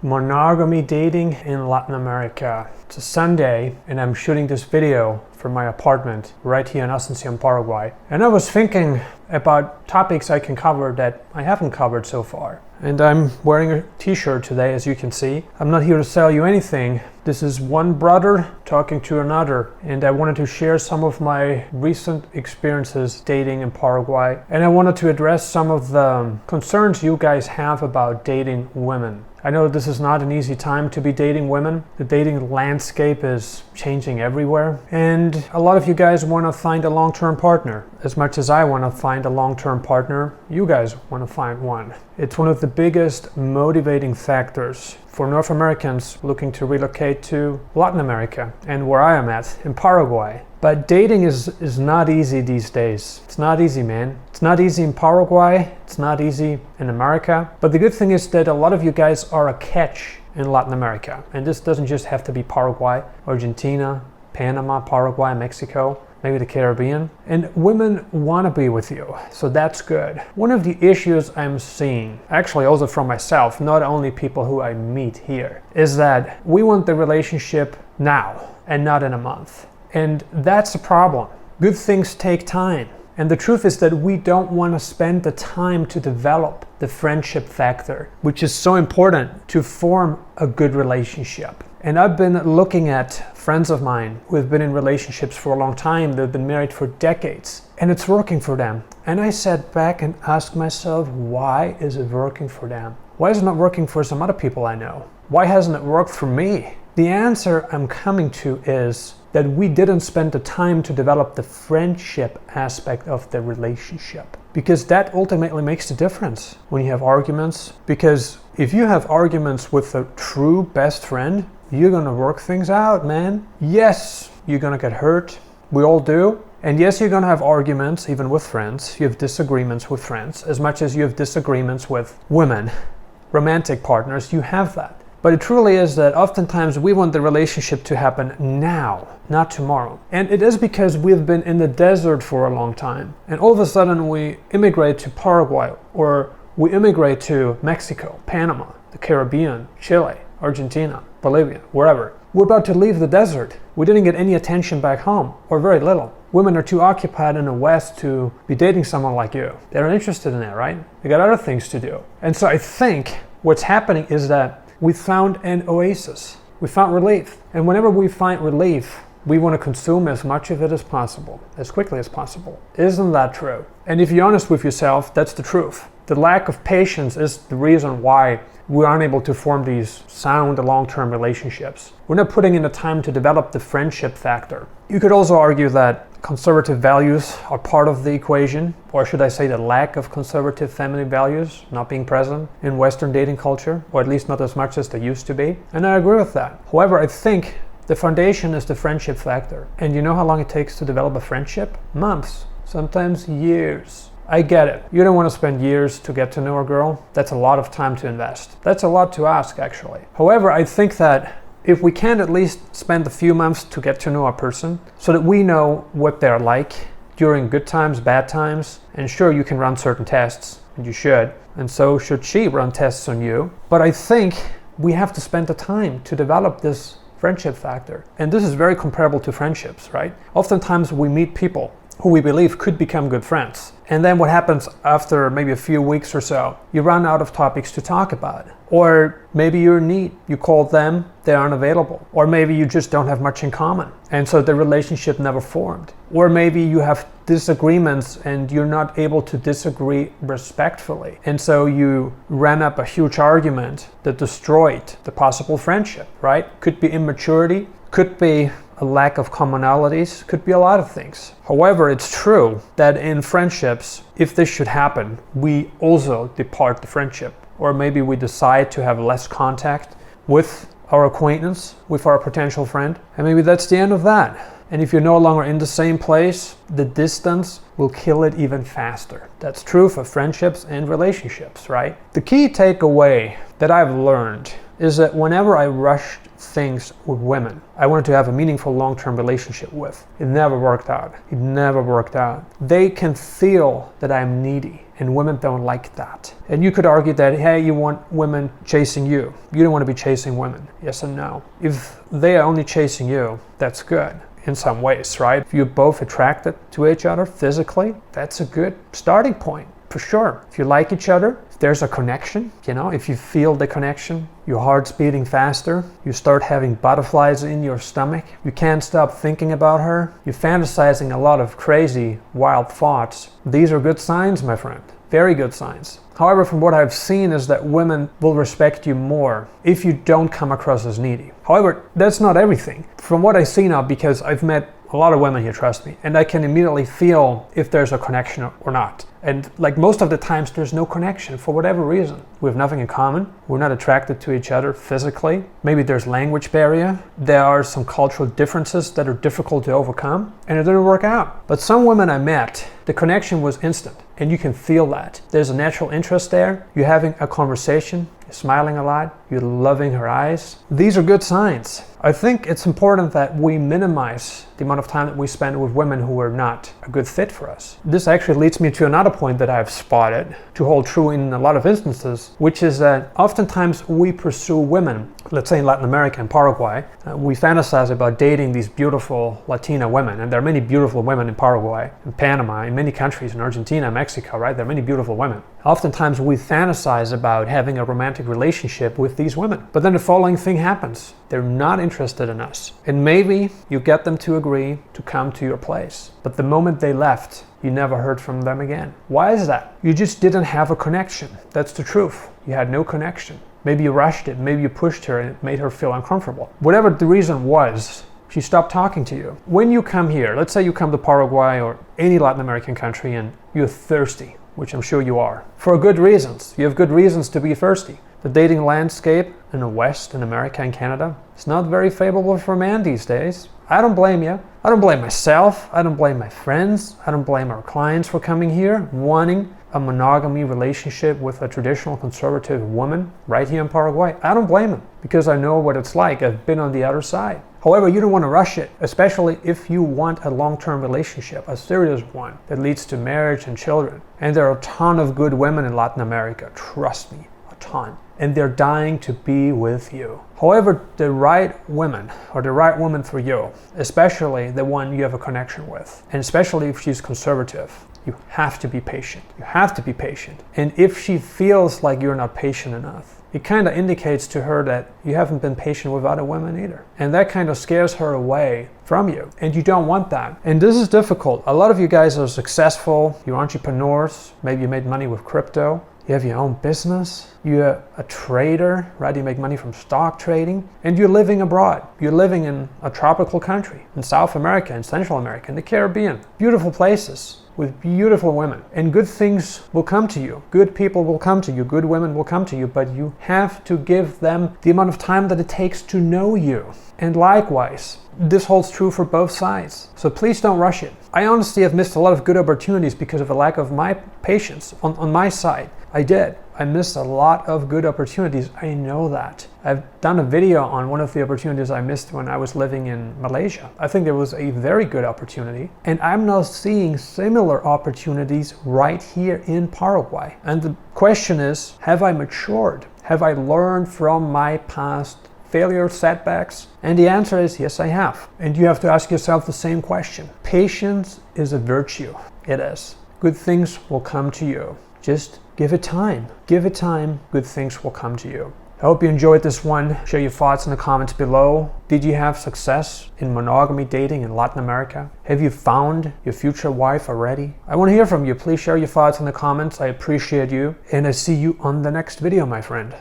Monogamy dating in Latin America. It's a Sunday and I'm shooting this video from my apartment right here in Asunción, Paraguay. And I was thinking about topics I can cover that I haven't covered so far. And I'm wearing a t-shirt today, as you can see. I'm not here to sell you anything. This is one brother talking to another. And I wanted to share some of my recent experiences dating in Paraguay. And I wanted to address some of the concerns you guys have about dating women. I know this is not an easy time to be dating women. The dating landscape is changing everywhere. And a lot of you guys want to find a long-term partner. As much as I want to find a long-term partner, you guys want to find one. It's one of the biggest motivating factors for North Americans looking to relocate to Latin America and where I am at, in Paraguay. But dating is not easy these days. It's not easy, man. It's not easy in Paraguay. It's not easy in America. But the good thing is that a lot of you guys are a catch in Latin America. And this doesn't just have to be Paraguay, Argentina, Panama, Paraguay, Mexico, maybe the Caribbean. And women want to be with you, so that's good. One of the issues I'm seeing, actually also from myself, not only people who I meet here, is that we want the relationship now and not in a month. And that's a problem. Good things take time. And the truth is that we don't want to spend the time to develop the friendship factor, which is so important to form a good relationship. And I've been looking at friends of mine who have been in relationships for a long time. They've been married for decades and it's working for them. And I sat back and asked myself, why is it working for them? Why is it not working for some other people I know? Why hasn't it worked for me? The answer I'm coming to is that we didn't spend the time to develop the friendship aspect of the relationship. Because that ultimately makes the difference when you have arguments. Because if you have arguments with a true best friend, you're gonna work things out, man. Yes, you're gonna get hurt. We all do. And yes, you're gonna have arguments, even with friends. You have disagreements with friends. As much as you have disagreements with women, romantic partners, you have that. But it truly is that oftentimes we want the relationship to happen now, not tomorrow. And it is because we've been in the desert for a long time. And all of a sudden we immigrate to Paraguay, or we immigrate to Mexico, Panama, the Caribbean, Chile, Argentina, Bolivia, wherever. We're about to leave the desert. We didn't get any attention back home, or very little. Women are too occupied in the West to be dating someone like you. They're not interested in that, right? They got other things to do. And so I think what's happening is that we found an oasis. We found relief. And whenever we find relief, we want to consume as much of it as possible, as quickly as possible. Isn't that true? And if you're honest with yourself, that's the truth. The lack of patience is the reason why we aren't able to form these sound long-term relationships. We're not putting in the time to develop the friendship factor. You could also argue that conservative values are part of the equation, or should I say the lack of conservative family values not being present in Western dating culture, or at least not as much as they used to be. And I agree with that. However, I think the foundation is the friendship factor. And you know how long it takes to develop a friendship? Months, sometimes years. I get it. You don't want to spend years to get to know a girl. That's a lot of time to invest. That's a lot to ask, actually. However, I think that if we can at least spend a few months to get to know a person so that we know what they're like during good times, bad times, and sure, you can run certain tests, and you should, and so should she run tests on you. But I think we have to spend the time to develop this friendship factor. And this is very comparable to friendships, right? Oftentimes we meet people who we believe could become good friends. And then what happens after maybe a few weeks or so? You run out of topics to talk about. Or maybe you're in need. You call them, they aren't available. Or maybe you just don't have much in common. And so the relationship never formed. Or maybe you have disagreements and you're not able to disagree respectfully. And so you ran up a huge argument that destroyed the possible friendship, right? Could be immaturity, could be a lack of commonalities, could be a lot of things. However, it's true that in friendships, if this should happen, we also depart the friendship. Or maybe we decide to have less contact with our acquaintance, with our potential friend, and maybe that's the end of that. And if you're no longer in the same place, the distance will kill it even faster. That's true for friendships and relationships, right? The key takeaway that I've learned is that whenever I rushed things with women I wanted to have a meaningful long-term relationship with, it never worked out. It never worked out. They can feel that I'm needy, and women don't like that. And you could argue that, hey, you want women chasing you. You don't want to be chasing women. Yes and no. If they are only chasing you, that's good in some ways, right? If you're both attracted to each other physically, that's a good starting point. For sure. If you like each other, if there's a connection, if you feel the connection, your heart's beating faster, you start having butterflies in your stomach, you can't stop thinking about her, you're fantasizing a lot of crazy, wild thoughts. These are good signs, my friend. Very good signs. However, from what I've seen is that women will respect you more if you don't come across as needy. However, that's not everything. From what I see now, because I've met a lot of women here, trust me, and I can immediately feel if there's a connection or not. And like most of the times, there's no connection for whatever reason. We have nothing in common. We're not attracted to each other physically. Maybe there's language barrier. There are some cultural differences that are difficult to overcome, and it didn't work out. But some women I met, the connection was instant, and you can feel that. There's a natural interest there. You're having a conversation. You're smiling a lot. You're loving her eyes. These are good signs. I think it's important that we minimize the amount of time that we spend with women who are not a good fit for us. This actually leads me to another point that I've spotted to hold true in a lot of instances, which is that oftentimes we pursue women, let's say in Latin America and Paraguay, we fantasize about dating these beautiful Latina women, and there are many beautiful women in Paraguay, in Panama, in many countries, in Argentina, Mexico, right? There are many beautiful women. Oftentimes we fantasize about having a romantic relationship with these women, but then the following thing happens. They're not interested in us. And maybe you get them to agree to come to your place, but the moment they left, you never heard from them again. Why is that? You just didn't have a connection. That's the truth. You had no connection. Maybe you rushed it, maybe you pushed her and it made her feel uncomfortable. Whatever the reason was, she stopped talking to you. When you come here, let's say you come to Paraguay or any Latin American country and you're thirsty, which I'm sure you are, for good reasons. You have good reasons to be thirsty. The dating landscape in the West, in America and Canada, is not very favorable for men these days. I don't blame you. I don't blame myself. I don't blame my friends. I don't blame our clients for coming here, wanting a monogamy relationship with a traditional conservative woman right here in Paraguay. I don't blame them because I know what it's like. I've been on the other side. However, you don't want to rush it, especially if you want a long-term relationship, a serious one that leads to marriage and children. And there are a ton of good women in Latin America, trust me, a ton. And they're dying to be with you. However, the right woman or the right woman for you, especially the one you have a connection with, and especially if she's conservative, you have to be patient. You have to be patient. And if she feels like you're not patient enough, it kind of indicates to her that you haven't been patient with other women either. And that kind of scares her away from you. And you don't want that. And this is difficult. A lot of you guys are successful. You're entrepreneurs. Maybe you made money with crypto. You have your own business, you're a trader, right? You make money from stock trading, and you're living abroad. You're living in a tropical country, in South America, in Central America, in the Caribbean. Beautiful places with beautiful women. And good things will come to you. Good people will come to you. Good women will come to you, but you have to give them the amount of time that it takes to know you. And likewise, this holds true for both sides. So please don't rush it. I honestly have missed a lot of good opportunities because of a lack of my patience on my side. I did. I missed a lot of good opportunities. I know that. I've done a video on one of the opportunities I missed when I was living in Malaysia. I think there was a very good opportunity. And I'm now seeing similar opportunities right here in Paraguay. And the question is, have I matured? Have I learned from my past failure, setbacks? And the answer is yes, I have. And you have to ask yourself the same question. Patience is a virtue. It is. Good things will come to you. Just give it time. Give it time. Good things will come to you. I hope you enjoyed this one. Share your thoughts in the comments below. Did you have success in monogamy dating in Latin America? Have you found your future wife already? I want to hear from you. Please share your thoughts in the comments. I appreciate you. And I see you on the next video, my friend.